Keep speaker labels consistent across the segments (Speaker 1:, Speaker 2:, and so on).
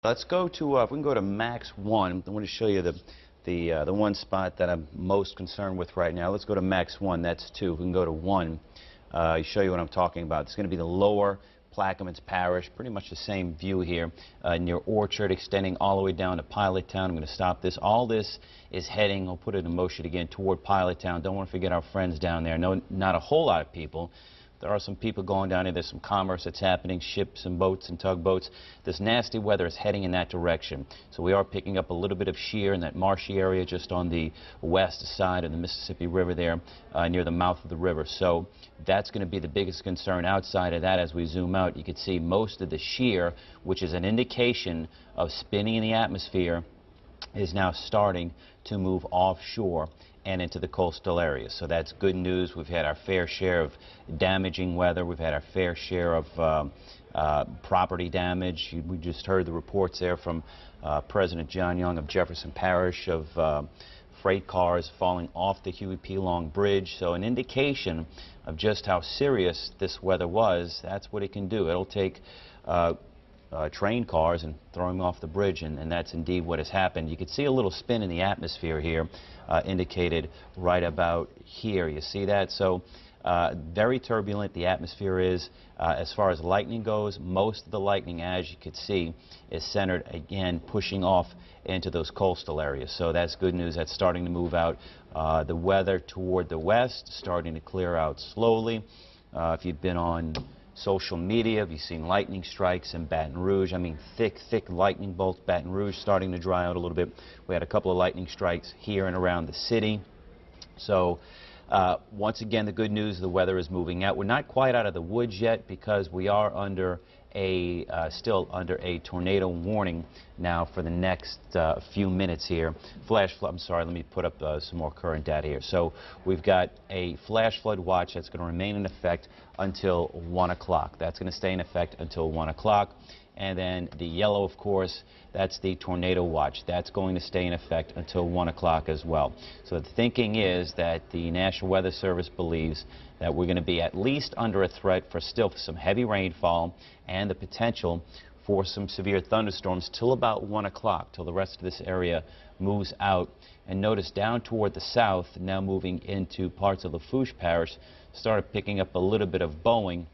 Speaker 1: Let's go to, we can go to Max 1. I want to show you the one spot that I'm most concerned with right now. Let's go to Max 1. That's 2. We can go to 1. Show you what I'm talking about. It's going to be the lower Plaquemines Parish, pretty much the same view here near Orchard, extending all the way down to Pilot Town. I'm going to stop this. All this is heading, I'll put it in motion again, toward Pilot Town. Don't want to forget our friends down there. No, not a whole lot of people. There are some people going down there. There's some commerce that's happening, ships and boats and tugboats. This nasty weather is heading in that direction. So we are picking up a little bit of shear in that marshy area just on the west side of the Mississippi River there near the mouth of the river. So that's going to be the biggest concern. Outside of that, as we zoom out, you can see most of the shear, which is an indication of spinning in the atmosphere, is now starting to move offshore and into the coastal areas. So that's good news. We've had our fair share of damaging weather. We've had our fair share of property damage. We just heard the reports there from President John Young of Jefferson Parish of freight cars falling off the Huey P. Long Bridge. So an indication of just how serious this weather was. That's what it can do. It'll take train cars and throw them off the bridge, and that's indeed what has happened. You can see a little spin in the atmosphere here, indicated right about here. You see that? So very turbulent the atmosphere is. As far as lightning goes, most of the lightning, as you can see, is centered again pushing off into those coastal areas. So that's good news. That's starting to move out. The weather toward the west starting to clear out slowly. If you've been on social media, have you seen lightning strikes in Baton Rouge? I mean, thick lightning bolts. Baton Rouge starting to dry out a little bit. We had a couple of lightning strikes here and around the city. So once again, the good news, the weather is moving out. We're not quite out of the woods yet because we are under a still under a tornado warning now for the next few minutes here. Flash flood, I'm sorry, let me put up some more current data here. So we've got a flash flood watch that's going to remain in effect until 1 o'clock. That's going to stay in effect until 1 o'clock. And then the yellow, of course, that's the tornado watch. That's going to stay in effect until 1 o'clock as well. So the thinking is that the National Weather Service believes that we're going to be at least under a threat for still some heavy rainfall and the potential for some severe thunderstorms till about 1 o'clock, till the rest of this area moves out. And notice down toward the south, now moving into parts of Lafourche Parish, started picking up a little bit of bowing.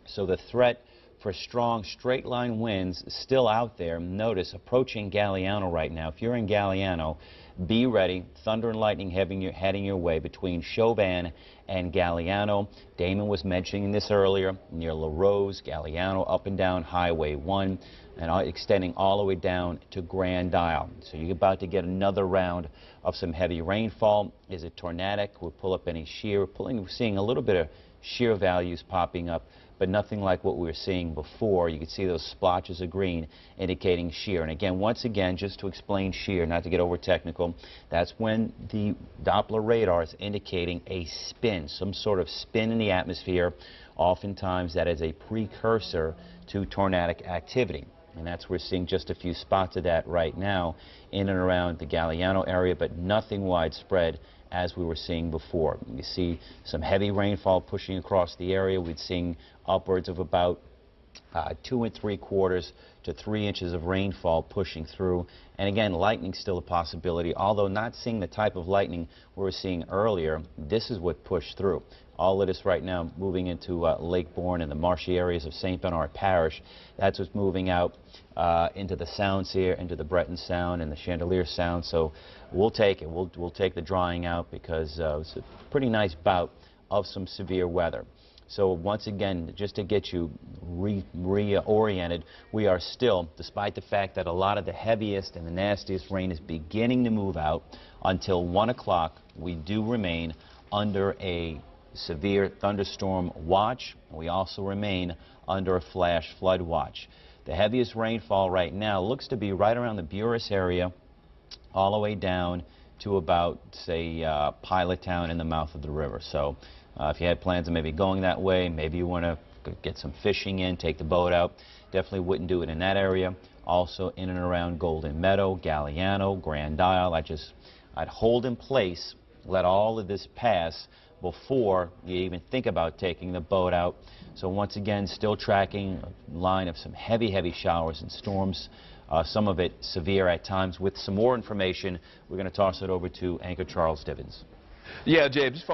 Speaker 1: So the threat for strong straight line winds still out there. Notice approaching Galliano right now. If you're in Galliano, be ready. Thunder and lightning heading your way between Chauvin and Galliano. Damon was mentioning this earlier, near La Rose, Galliano, up and down Highway 1, and extending all the way down to Grand Isle. So you're about to get another round of some heavy rainfall. Is it tornadic? We'll pull up any shear. We're seeing a little bit of shear values popping up, but nothing like what we were seeing before. You can see those splotches of green indicating shear. And again, once again, just to explain shear, not to get over technical, that's when the Doppler radar is indicating a spin, some sort of spin in the atmosphere. Oftentimes that is a precursor to tornadic activity. And that's we're seeing just a few spots of that right now in and around the Galliano area, but nothing widespread as we were seeing before. You see some heavy rainfall pushing across the area. We'd seen upwards of about 2 3/4 to 3 inches of rainfall pushing through. And again, lightning still a possibility, although not seeing the type of lightning we were seeing earlier. This is what pushed through. All of this right now moving into Lake Borgne and the marshy areas of St. Bernard Parish. That's what's moving out into the sounds here, into the Breton Sound and the Chandelier Sound. So we'll take it. We'll take the drying out because it's a pretty nice bout of some severe weather. So once again, just to get you reoriented, we are still, despite the fact that a lot of the heaviest and the nastiest rain is beginning to move out, until 1 o'clock, we do remain under a severe thunderstorm watch. We also remain under a flash flood watch. The heaviest rainfall right now looks to be right around the Buras area, all the way down to about, say, Pilot Town in the mouth of the river. So if you had plans of maybe going that way, maybe you want to get some fishing in, take the boat out, definitely wouldn't do it in that area. Also in and around Golden Meadow, Galliano, Grand Isle, I'd hold in place, let all of this pass before you even think about taking the boat out. So once again, still tracking a line of some heavy showers and storms some of it severe at times. With some more information, we're going to toss it over to anchor Charles Divins.
Speaker 2: Yeah, James.